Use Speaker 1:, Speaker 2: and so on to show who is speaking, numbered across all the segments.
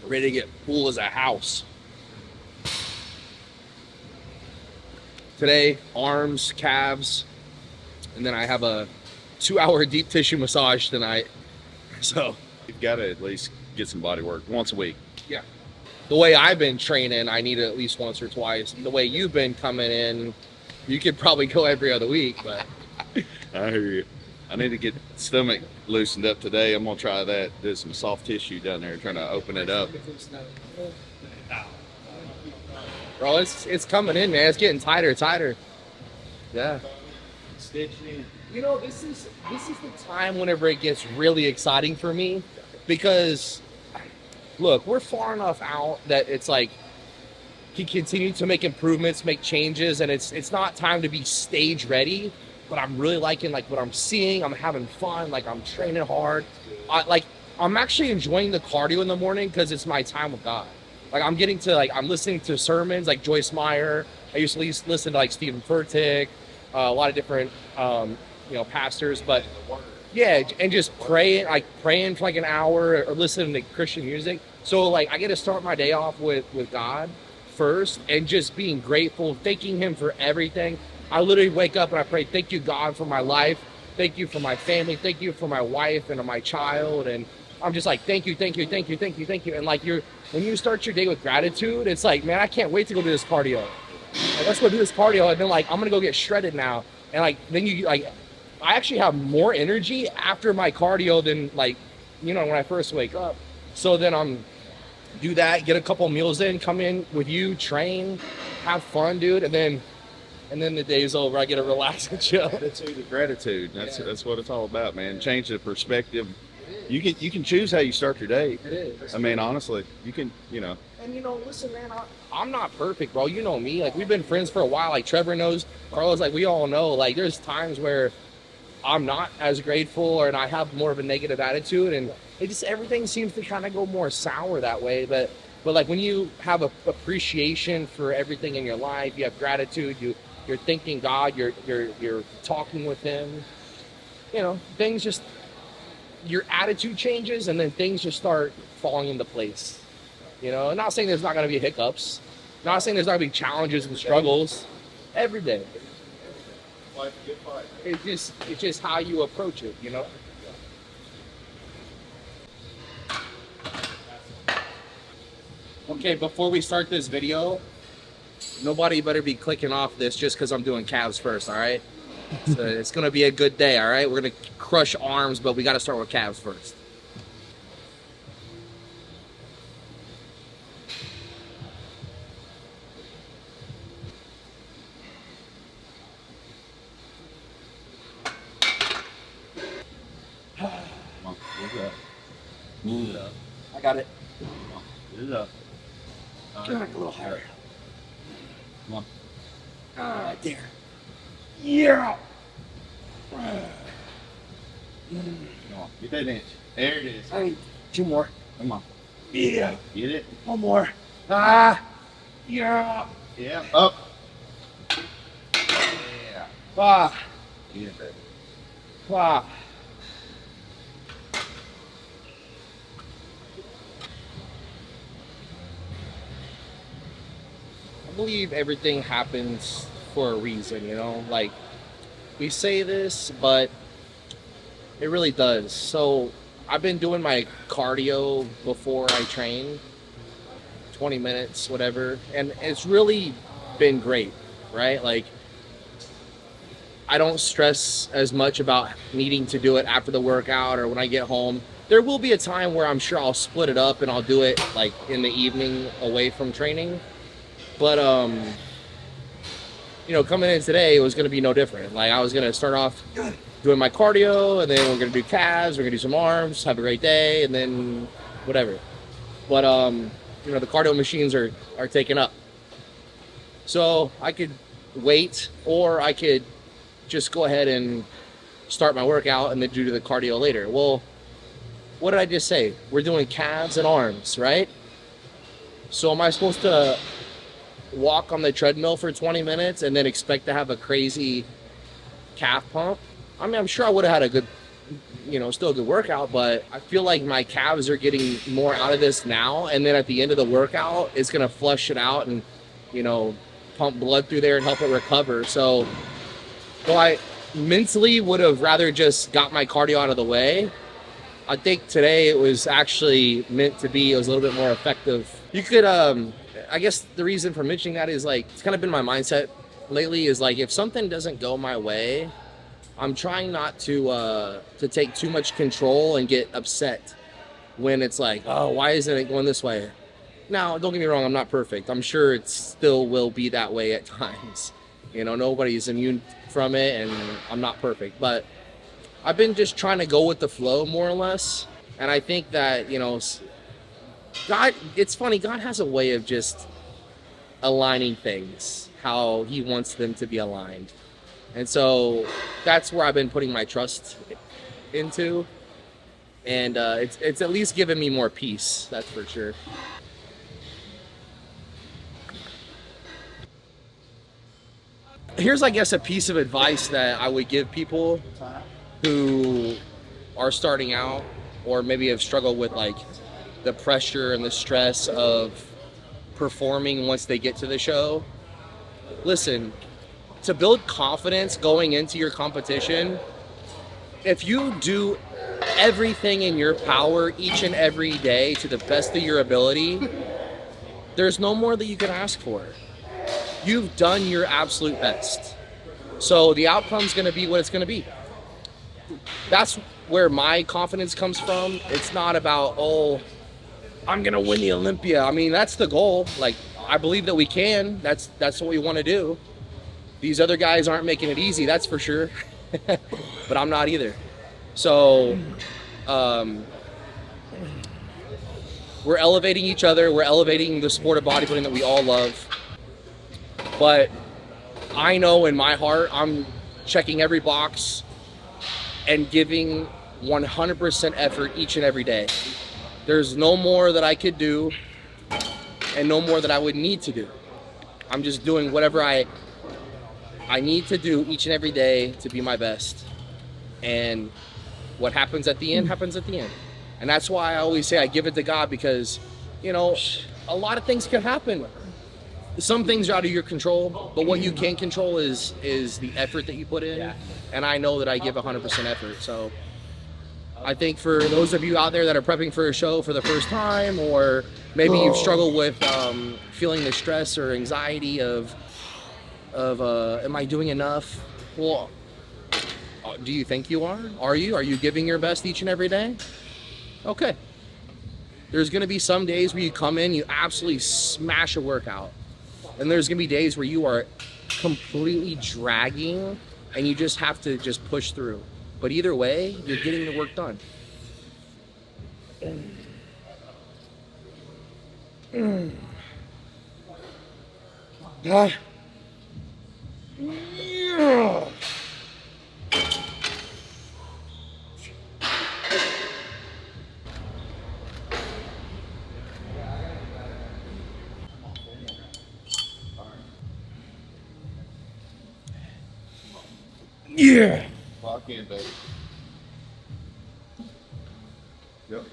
Speaker 1: ready to get full as a house. Today, arms, calves, and then I have a 2-hour deep tissue massage tonight. So
Speaker 2: You've got to at least get some body work once a week.
Speaker 1: yeah, the way I've been training, I need it at least once or twice. The way you've been coming in, you could probably go every other week, but
Speaker 2: I hear you. I need to get stomach loosened up today. I'm gonna try that. There's some soft tissue down there, trying to open it up.
Speaker 1: bro, it's coming in, man. It's getting tighter. Yeah. You know, this is the time whenever it gets really exciting for me, because look, we're far enough out that it's like he continued to make improvements, make changes, and it's not time to be stage ready. But I'm really liking like what I'm seeing. I'm having fun. Like I'm training hard. I'm actually enjoying the cardio in the morning because it's my time with God. Like I'm getting to I'm listening to sermons like Joyce Meyer. I used to listen to like Stephen Furtick, a lot of different pastors. But yeah, and just praying for like an hour or listening to Christian music. So like I get to start my day off with God first and just being grateful, thanking Him for everything. I literally wake up and I pray, thank you, God, for my life. Thank you for my family. Thank you for my wife and my child. And I'm just like, thank you. And like when you start your day with gratitude, it's like, man, I can't wait to go do this cardio. Like, let's go do this cardio. And then like, I'm going to go get shredded now. And like, then I actually have more energy after my cardio than when I first wake up. So then do that, get a couple meals in, come in with you, train, have fun, dude. And then the day's over. I get to relax and chill.
Speaker 2: Attitude of gratitude. That's what it's all about, man. Change the perspective. You can choose how you start your day.
Speaker 1: It is.
Speaker 2: I mean, honestly, you can,
Speaker 1: And listen, man, I'm not perfect, bro. You know me. Like we've been friends for a while. Like Trevor knows, Carlos. Like we all know. Like there's times where I'm not as grateful, and I have more of a negative attitude, and everything seems to kind of go more sour that way. But like when you have a appreciation for everything in your life, you have gratitude. You're thanking God, you're talking with Him, things just, your attitude changes, and then things just start falling into place. I'm not saying there's not going to be hiccups, not saying there's not going to be challenges and struggles every day. It's just how you approach it, Okay, before we start this video, nobody better be clicking off this just because I'm doing calves first, all right? So it's going to be a good day, all right? We're going to crush arms, but we got to start with calves first.
Speaker 2: Come on, move it up.
Speaker 1: I got it.
Speaker 2: Come on, move it up.
Speaker 1: Get back a little higher.
Speaker 2: Come on.
Speaker 1: Right there. Yeah.
Speaker 2: Come on, get that inch. There it is.
Speaker 1: I need 2 more.
Speaker 2: Come on.
Speaker 1: Yeah.
Speaker 2: Get it.
Speaker 1: 1 more. Yeah.
Speaker 2: Yeah. Up. Yeah.
Speaker 1: Ah.
Speaker 2: Get it, baby.
Speaker 1: Ah. I believe everything happens for a reason, like we say this, but it really does. So I've been doing my cardio before I train, 20 minutes, whatever, and it's really been great, right? Like I don't stress as much about needing to do it after the workout or when I get home. There will be a time where I'm sure I'll split it up and I'll do it like in the evening away from training. But, coming in today, it was going to be no different. Like, I was going to start off doing my cardio, and then we're going to do calves, we're going to do some arms, have a great day, and then whatever. But, the cardio machines are taken up. So I could wait, or I could just go ahead and start my workout and then do the cardio later. Well, what did I just say? We're doing calves and arms, right? So am I supposed to walk on the treadmill for 20 minutes and then expect to have a crazy calf pump? I mean, I'm sure I would have had a good still a good workout, but I feel like my calves are getting more out of this now. And then at the end of the workout, it's going to flush it out and, pump blood through there and help it recover. So, well, I mentally would have rather just got my cardio out of the way. I think today it was actually meant to be, it was a little bit more effective. You could, I guess the reason for mentioning that is like, it's kind of been my mindset lately is like, if something doesn't go my way, I'm trying not to take too much control and get upset when it's like, oh, why isn't it going this way? Now, don't get me wrong, I'm not perfect. I'm sure it still will be that way at times. Nobody's immune from it, and I'm not perfect. But I've been just trying to go with the flow more or less. And I think that, God, it's funny, God has a way of just aligning things how he wants them to be aligned. And so that's where I've been putting my trust into. And it's at least given me more peace, that's for sure. Here's, I guess, a piece of advice that I would give people who are starting out or maybe have struggled with like the pressure and the stress of performing once they get to the show. Listen, to build confidence going into your competition, if you do everything in your power each and every day to the best of your ability, there's no more that you can ask for. You've done your absolute best. So the outcome's going to be what it's going to be. That's where my confidence comes from. It's not about, oh, I'm going to win the Olympia. I mean, that's the goal. Like, I believe that we can. That's what we want to do. These other guys aren't making it easy, that's for sure. But I'm not either. So we're elevating each other. We're elevating the sport of bodybuilding that we all love. But I know in my heart, I'm checking every box and giving 100% effort each and every day. There's no more that I could do and no more that I would need to do. I'm just doing whatever I need to do each and every day to be my best. And what happens at the end happens at the end. And that's why I always say I give it to God, because, a lot of things can happen. Some things are out of your control, but what you can control is the effort that you put in. And I know that I give 100% effort. So I think for those of you out there that are prepping for a show for the first time, or maybe you've struggled with feeling the stress or anxiety of am I doing enough? Well, do you think you are? Are you giving your best each and every day? Okay. There's going to be some days where you come in, you absolutely smash a workout. And there's going to be days where you are completely dragging and you just have to just push through. But either way, you're getting the work done. Yeah.
Speaker 2: Lock in, baby. Yep.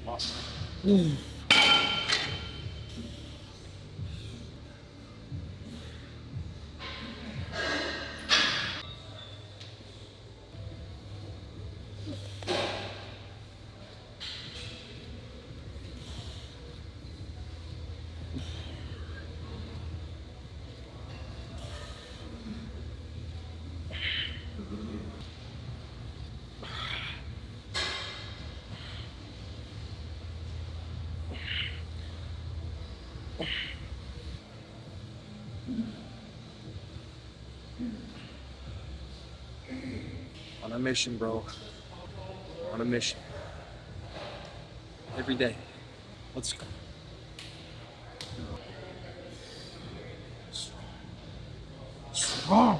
Speaker 2: Awesome.
Speaker 1: On a mission, bro. On a mission. Every day. Let's go. Strong.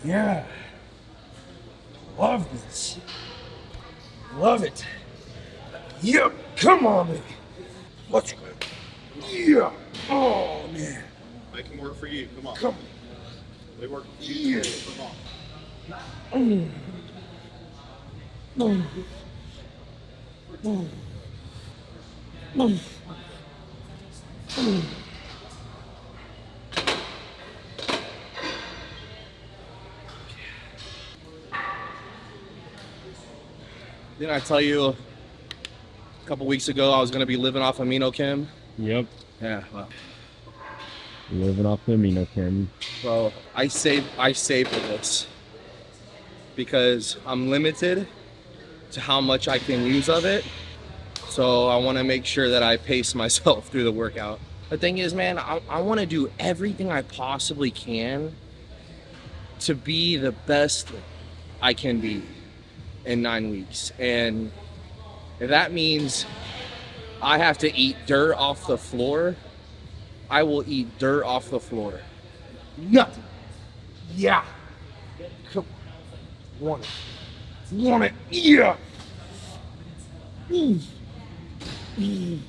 Speaker 1: Yeah. Love this. Love it. Yep. Come on, baby. Let's go. Yeah. Oh, man.
Speaker 2: Make him work for you. Come on.
Speaker 1: Come
Speaker 2: They work for you.
Speaker 1: Yeah.
Speaker 2: Come on.
Speaker 1: on. Didn't I tell you a couple weeks ago I was going to be living off amino chem?
Speaker 3: Yep.
Speaker 1: Yeah, well.
Speaker 3: Living off the amino chem.
Speaker 1: Bro, I save for this because I'm limited to how much I can use of it. So I want to make sure that I pace myself through the workout. The thing is, man, I want to do everything I possibly can to be the best I can be in 9 weeks. And if that means I have to eat dirt off the floor, I will eat dirt off the floor. Nothing. Yeah. Come. Want it. Want it. Yeah. Mm. Mm.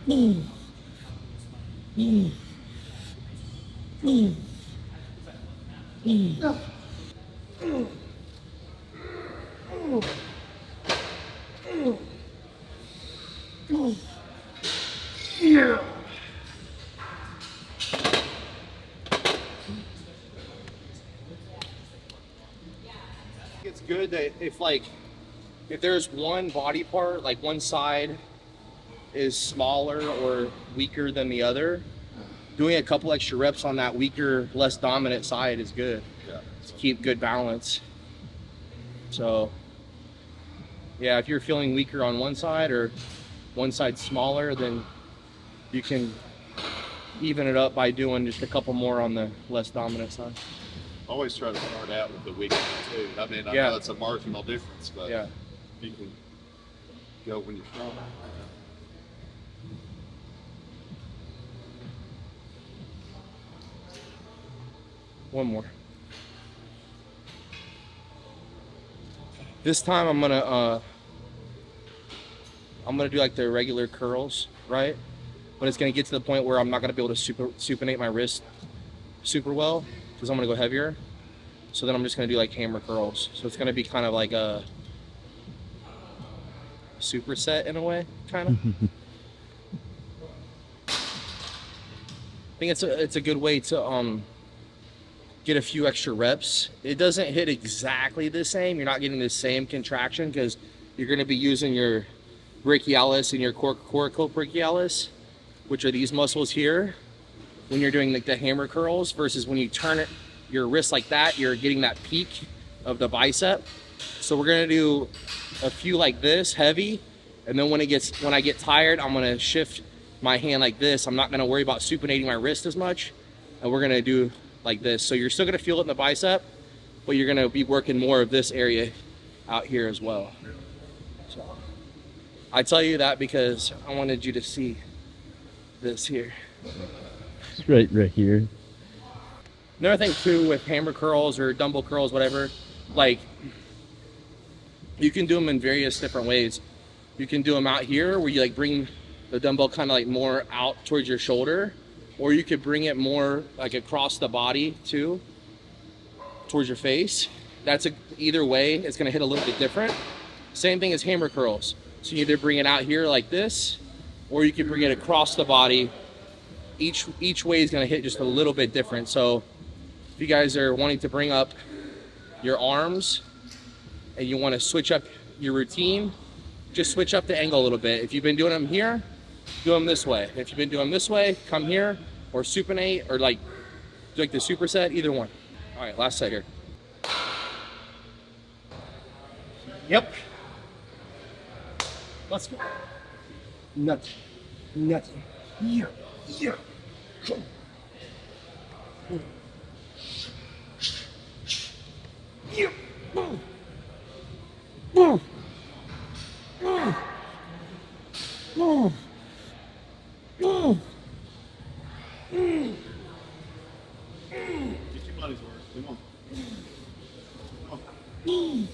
Speaker 1: Mm. Mm. Mm. Mm. Yeah. It's good that if there's one body part, like one side is smaller or weaker than the other, doing a couple extra reps on that weaker, less dominant side is good.
Speaker 2: Yeah.
Speaker 1: To keep good balance. So yeah, if you're feeling weaker on one side or one side smaller, then you can even it up by doing just a couple more on the less dominant side.
Speaker 2: Always try to start out with the weakness too. I mean, I
Speaker 1: Yeah.
Speaker 2: know it's a marginal difference, but
Speaker 1: Yeah.
Speaker 2: you can go when you're strong.
Speaker 1: One more. This time I'm gonna do like the regular curls, right? But it's gonna get to the point where I'm not gonna be able to supinate my wrist super well because I'm gonna go heavier. So then I'm just gonna do like hammer curls. So it's gonna be kind of like a superset in a way, kind of. I think it's a good way to get a few extra reps. It doesn't hit exactly the same. You're not getting the same contraction because you're going to be using your brachialis and your coracobrachialis, which are these muscles here, when you're doing like the hammer curls, versus when you turn your wrist like that, you're getting that peak of the bicep. So we're going to do a few like this, heavy, and then when I get tired, I'm going to shift my hand like this. I'm not going to worry about supinating my wrist as much, and we're going to do like this. So you're still going to feel it in the bicep, but you're going to be working more of this area out here as well. So I tell you that because I wanted you to see this here.
Speaker 3: Right here.
Speaker 1: Another thing too with hammer curls or dumbbell curls, whatever, like you can do them in various different ways. You can do them out here where you like bring the dumbbell kind of like more out towards your shoulder, or you could bring it more like across the body too, towards your face. Either way, it's gonna hit a little bit different. Same thing as hammer curls. So you either bring it out here like this, or you can bring it across the body. Each way is gonna hit just a little bit different. So if you guys are wanting to bring up your arms and you wanna switch up your routine, just switch up the angle a little bit. If you've been doing them here, do them this way. If you've been doing them this way, come here, or supinate, or do like the superset, either one. All right, last set here. Yep. Let's go. Nothing. Nothing. Yeah. Yeah. Come. Yeah. Boom. Boom. Boom. Boom. Boom.
Speaker 2: Get your money's worth. Come on. Come on.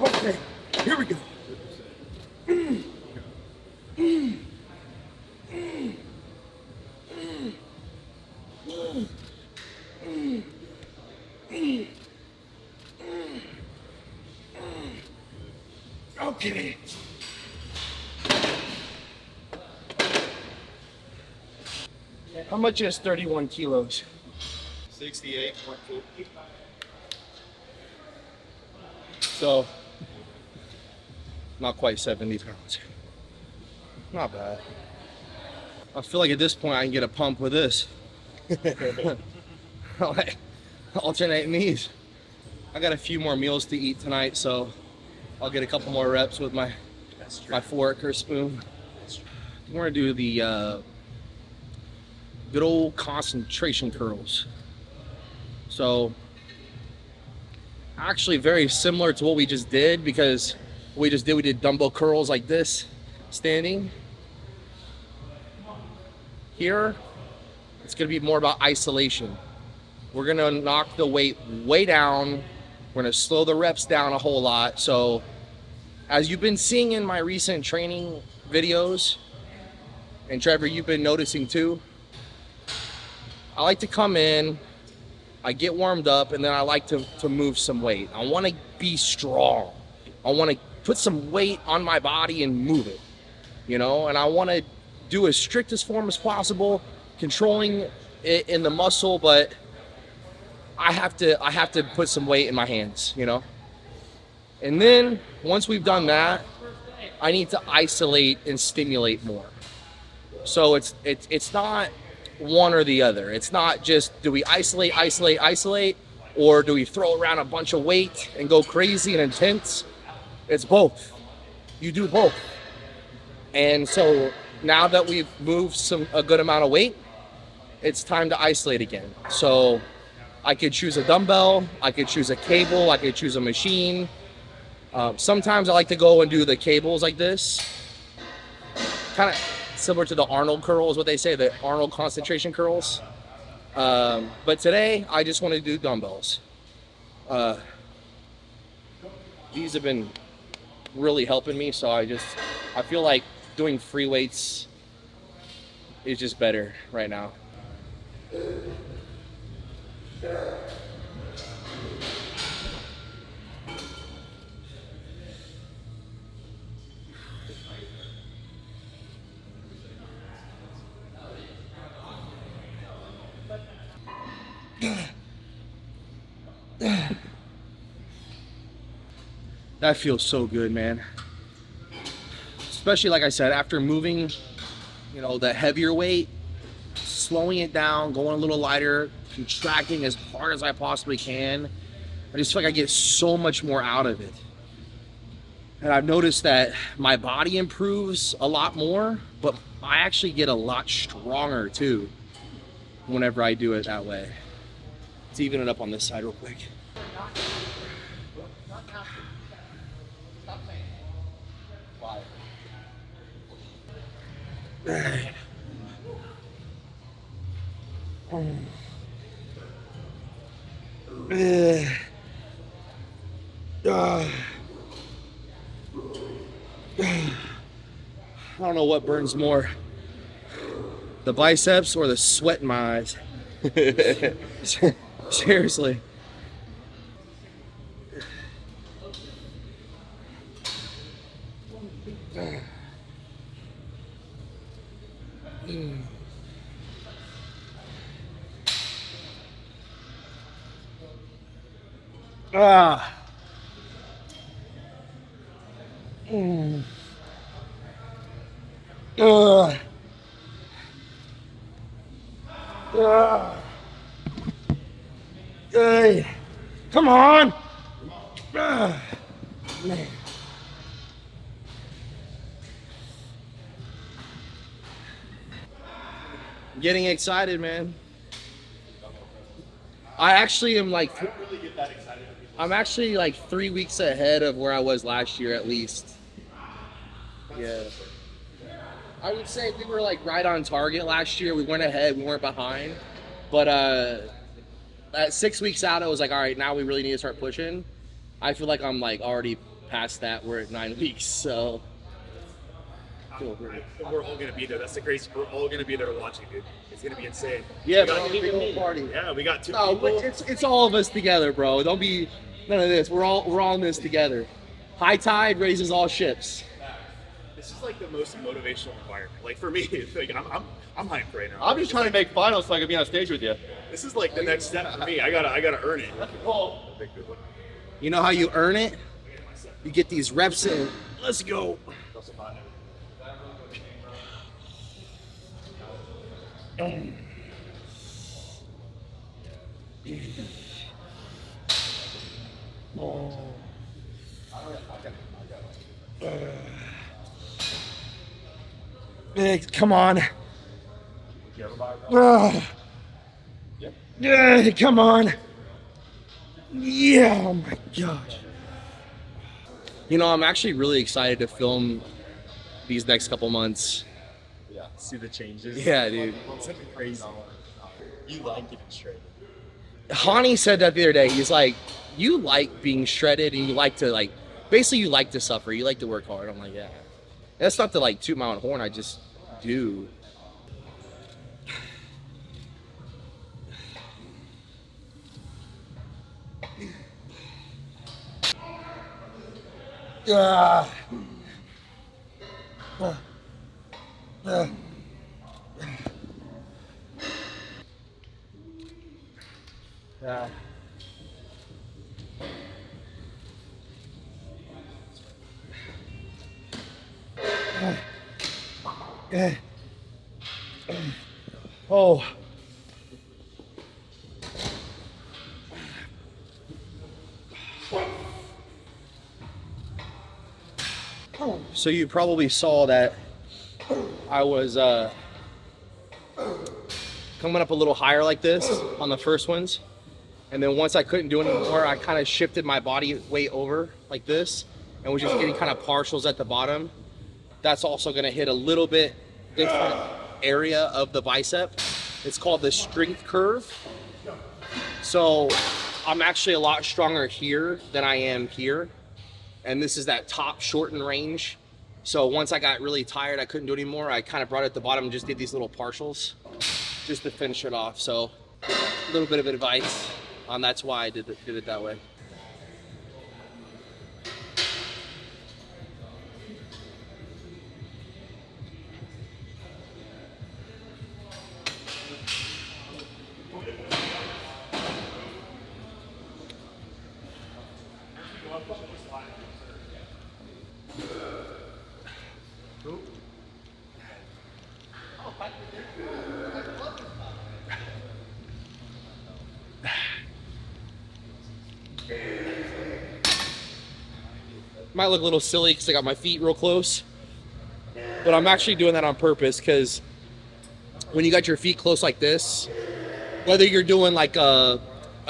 Speaker 1: Okay, here we go. Okay. How much is 31 kilos?
Speaker 2: 68.2.
Speaker 1: So, not quite 70 pounds. Not bad. I feel like at this point I can get a pump with this. Like, alternating these. I got a few more meals to eat tonight, so I'll get a couple more reps with my fork or spoon. We're gonna do the good old concentration curls. So actually very similar to what we just did, because we did dumbbell curls like this, standing. Here, it's gonna be more about isolation. We're gonna knock the weight way down. We're gonna slow the reps down a whole lot. So as you've been seeing in my recent training videos, and Trevor, you've been noticing too, I like to come in, I get warmed up, and then I like to move some weight. I wanna be strong. I wanna put some weight on my body and move it, you know? And I wanna do as strictest form as possible, controlling it in the muscle, but I have to put some weight in my hands, you know? And then once we've done that, I need to isolate and stimulate more. So it's not one or the other. It's not just, do we isolate, or do we throw around a bunch of weight and go crazy and intense? It's both. You do both. And so now that we've moved a good amount of weight, it's time to isolate again. So I could choose a dumbbell, I could choose a cable, I could choose a machine. Sometimes I like to go and do the cables like this. Kind of similar to the Arnold curl is what they say, the Arnold concentration curls. But today, I just want to do dumbbells. These have been really helping me, so I feel like doing free weights is just better right now. That feels so good, man. Especially, like I said, after moving, you know, the heavier weight, slowing it down, going a little lighter, contracting as hard as I possibly can. I just feel like I get so much more out of it. And I've noticed that my body improves a lot more, but I actually get a lot stronger too whenever I do it that way. Let's even it up on this side real quick. I don't know what burns more, the biceps or the sweat in my eyes. Seriously. Ah. Hey, come on. Man. I'm getting excited, man. I actually am like, I'm actually like 3 weeks ahead of where I was last year at least. Yeah. I would say we were like right on target last year. We weren't ahead, we weren't behind. But At 6 weeks out, I was like, all right, now we really need to start pushing. I feel like I'm like already past that. We're at 9 weeks, so.
Speaker 4: We're all gonna be there. That's the crazy. We're all gonna be there watching, dude. It's gonna be insane.
Speaker 1: Yeah,
Speaker 4: we got
Speaker 1: big old party.
Speaker 4: Yeah, we got 2
Speaker 1: No,
Speaker 4: people.
Speaker 1: but it's all of us together, bro. Don't be none of this. We're all in this together. High tide raises all ships.
Speaker 4: This is like the most motivational environment. Like for me, it's like I'm hyped right now.
Speaker 2: I'm just trying to make finals so I can be on stage with you.
Speaker 4: This is like the next step for me. I gotta earn it.
Speaker 1: You know how you earn it? You get these reps in. Let's go. Come on. Yeah, come on. Yeah, oh my gosh. You know, I'm actually really excited to film these next couple months.
Speaker 4: Yeah, see the changes.
Speaker 1: Yeah, dude.
Speaker 4: It's something crazy. You like getting shredded.
Speaker 1: Hani said that the other day. He's like, you like being shredded and you like to like, basically you like to suffer. You like to work hard. I'm like, yeah. That's not to like toot my own horn. I just do. Oh. So you probably saw that I was coming up a little higher like this on the first ones. And then once I couldn't do anymore, I kind of shifted my body weight over like this and was just getting kind of partials at the bottom. That's also gonna hit a little bit different area of the bicep. It's called the strength curve. So I'm actually a lot stronger here than I am here. And this is that top shortened range. So once I got really tired, I couldn't do it anymore. I kind of brought it at the bottom and just did these little partials just to finish it off. So a little bit of advice on that's why I did it that way. Might look a little silly because I got my feet real close, but I'm actually doing that on purpose because when you got your feet close like this, whether you're doing like a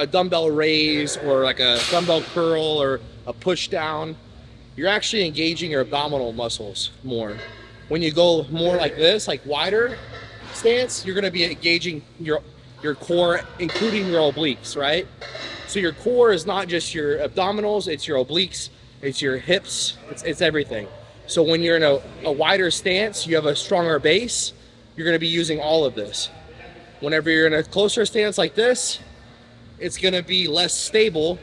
Speaker 1: dumbbell raise or like a dumbbell curl or a push down, you're actually engaging your abdominal muscles more. When you go more like this, like wider stance, you're gonna be engaging your core, including your obliques, right? So your core is not just your abdominals, it's your obliques, it's your hips, it's everything. So when you're in a wider stance, you have a stronger base, you're gonna be using all of this. Whenever you're in a closer stance like this, it's gonna be less stable.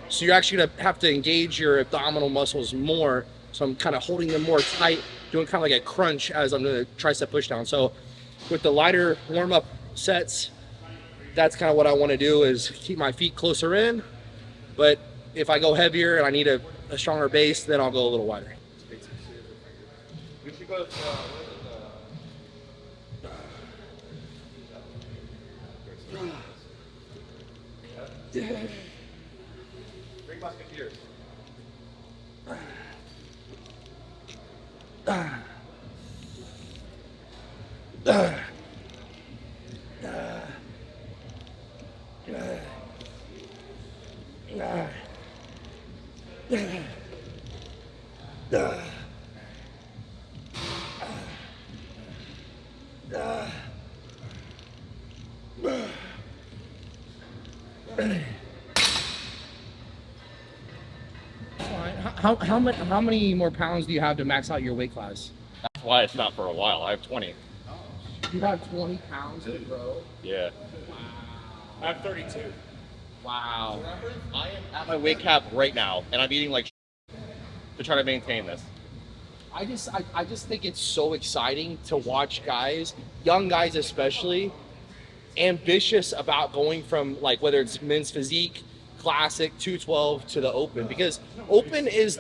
Speaker 1: So you're actually gonna have to engage your abdominal muscles more. So I'm kind of holding them more tight, doing kind of like a crunch as I'm doing a tricep push down. So with the lighter warm up sets, that's kind of what I wanna do is keep my feet closer in. But if I go heavier and I need a stronger base, then I'll go a little wider.
Speaker 2: We should go Bring musketeers.
Speaker 1: how many more pounds do you have to max out your weight class?
Speaker 5: That's why it's not for a while. I have 20.
Speaker 1: You have 20 pounds to grow.
Speaker 5: Yeah.
Speaker 4: I have 32.
Speaker 1: Wow.
Speaker 5: I am at my weight cap right now, and I'm eating like to try to maintain this.
Speaker 1: I just think it's so exciting to watch guys, young guys especially, ambitious about going from like whether it's men's physique, classic, 212 to the open, because open is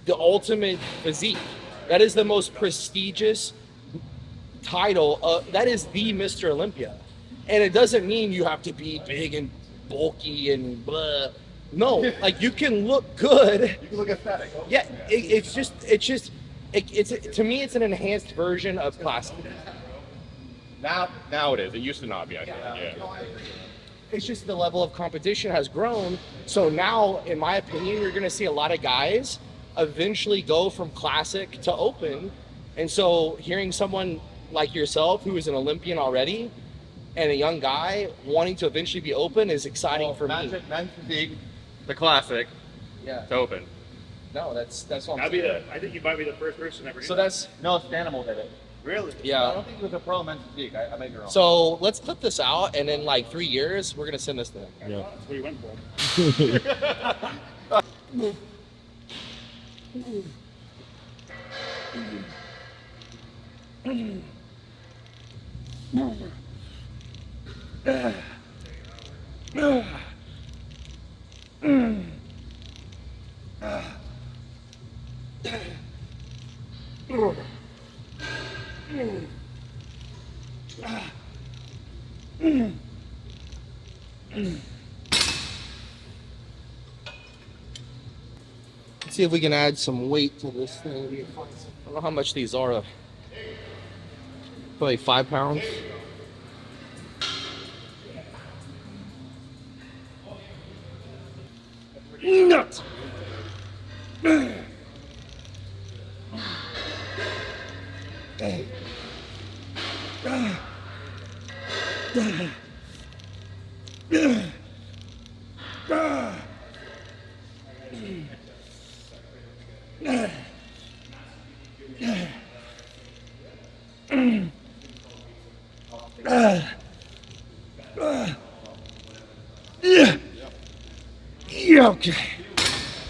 Speaker 1: the ultimate physique. That is the most prestigious title. That is the Mr. Olympia. And it doesn't mean you have to be big and bulky and blah. No, like you can look good.
Speaker 2: You can look aesthetic.
Speaker 1: Yeah, it's to me, it's an enhanced version of classic.
Speaker 5: Now it is. It used to not be. I think. Yeah.
Speaker 1: It's just the level of competition has grown. So now, in my opinion, you're going to see a lot of guys eventually go from classic to open. And so hearing someone like yourself, who is an Olympian already, and a young guy wanting to eventually be open is exciting for me.
Speaker 5: Men's physique, the classic,
Speaker 1: Yeah.
Speaker 5: to open.
Speaker 1: No, that's what I'm
Speaker 4: That'd be
Speaker 1: saying.
Speaker 4: I think you might be the first person ever.
Speaker 1: So that's,
Speaker 5: No, Stanimal did it.
Speaker 4: really.
Speaker 5: I
Speaker 1: yeah.
Speaker 5: don't think it was a pro men's physique. I made it wrong.
Speaker 1: So let's clip this out, and in like 3 years, we're going to send this to him.
Speaker 3: Yeah.
Speaker 4: That's what you went for.
Speaker 1: Let's see if we can add some weight to this thing. I don't know how much these are. Probably 5 pounds. Nuts. Yeah, okay.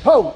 Speaker 1: Oh.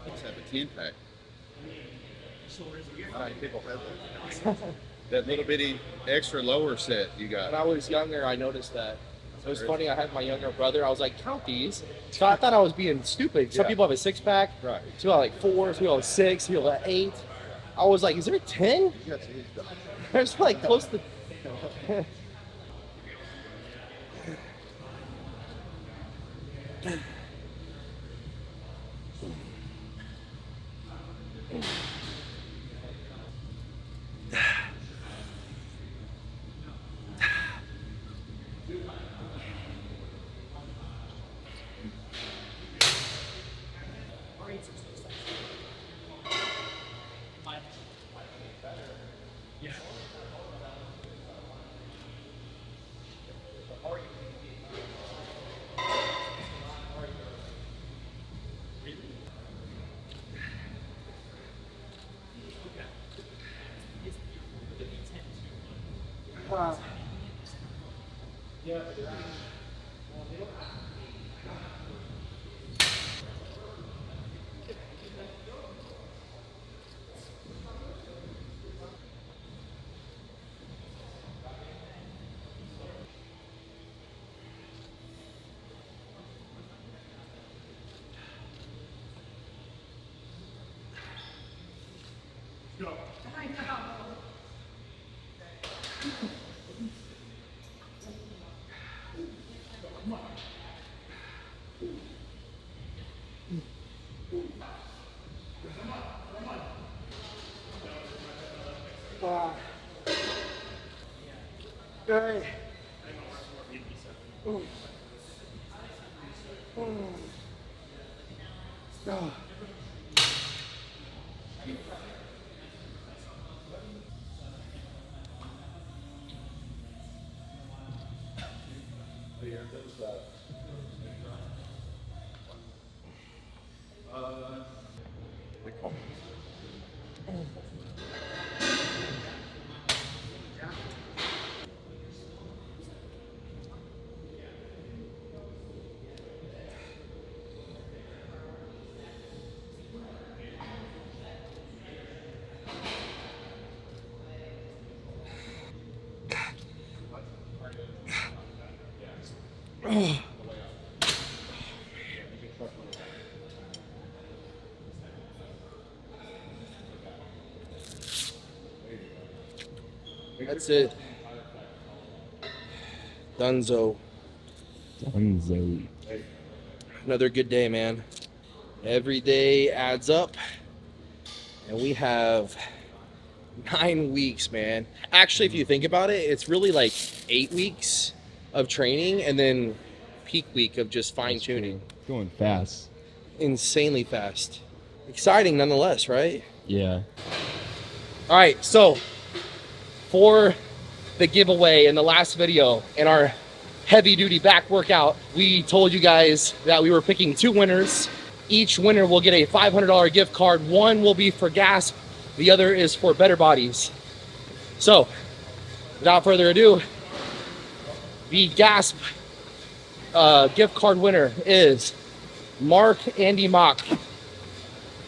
Speaker 2: Let's have a 10-pack. People have that. That little bitty extra lower set you
Speaker 1: When
Speaker 2: got.
Speaker 1: I was younger, I noticed that. It was funny. I had my younger brother. I was like, count these. So I thought I was being stupid. Some
Speaker 2: Yeah.
Speaker 1: people have a 6-pack.
Speaker 2: Right.
Speaker 1: Some people have like 4. Some people have 6. Some people have 8. I was like, is there 10?
Speaker 2: You got some stuff.
Speaker 1: There's like close to. Good. That's it. Dunzo.
Speaker 3: Dunzo.
Speaker 1: Another good day, man. Every day adds up. And we have 9 weeks, man. Actually, if you think about it, it's really like 8 weeks of training and then peak week of just fine tuning.
Speaker 3: Going fast.
Speaker 1: Insanely fast. Exciting nonetheless, right?
Speaker 3: Yeah.
Speaker 1: All right, so for the giveaway in the last video in our heavy duty back workout, we told you guys that we were picking 2 winners. Each winner will get a $500 gift card. One will be for Gasp, the other is for Better Bodies. So without further ado, the Gasp gift card winner is Mark Andy Mock.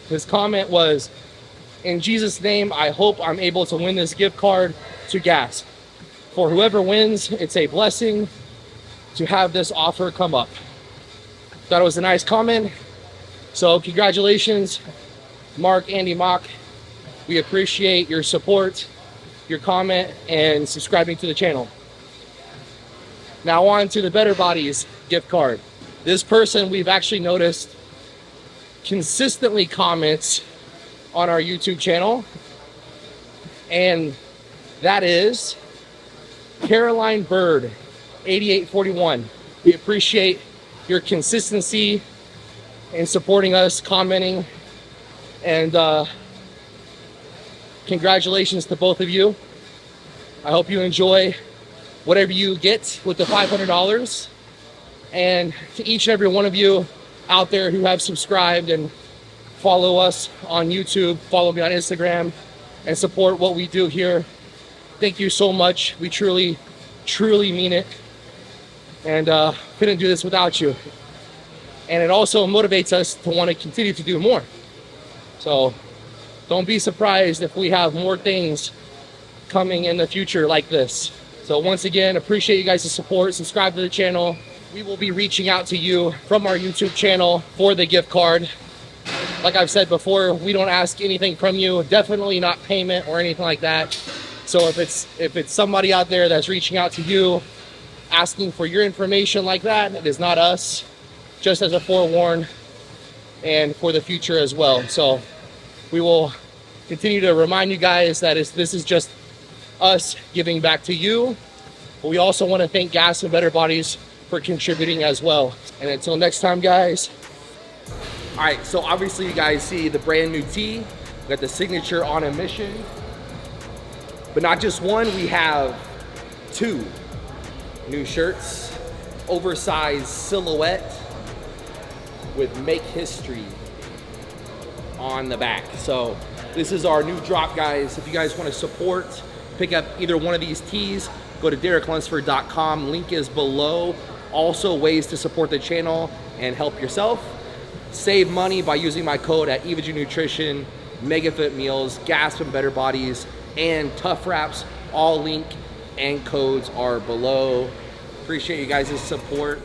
Speaker 1: His comment was, "In Jesus' name, I hope I'm able to win this gift card to Gasp. For whoever wins, it's a blessing to have this offer come up." Thought it was a nice comment. So congratulations, Mark Andy Mock. We appreciate your support, your comment, and subscribing to the channel. Now on to the Better Bodies gift card. This person we've actually noticed consistently comments on our YouTube channel, and that is Caroline Bird, 8841. We appreciate your consistency in supporting us, commenting, and congratulations to both of you. I hope you enjoy whatever you get with the $500. And to each and every one of you out there who have subscribed and follow us on YouTube, follow me on Instagram, and support what we do here, thank you so much. We truly, truly mean it. And couldn't do this without you. And it also motivates us to want to continue to do more. So don't be surprised if we have more things coming in the future like this. So once again, appreciate you guys' support. Subscribe to the channel. We will be reaching out to you from our YouTube channel for the gift card. Like I've said before, we don't ask anything from you. Definitely not payment or anything like that. So if it's somebody out there that's reaching out to you, asking for your information like that, it is not us. Just as a forewarn and for the future as well. So we will continue to remind you guys that this is just us giving back to you. But we also want to thank Gas and Better Bodies for contributing as well. And until next time, guys. All right, so obviously you guys see the brand new tee. We got the signature on a mission. But not just one, we have 2 new shirts. Oversized silhouette with Make History on the back. So this is our new drop, guys. If you guys want to support, pick up either one of these tees, go to DerekLunsford.com. Link is below. Also ways to support the channel and help yourself. Save money by using my code at EvaG Nutrition, MegaFit Meals, Gasp and Better Bodies, and Tough Wraps. All link and codes are below. Appreciate you guys' support.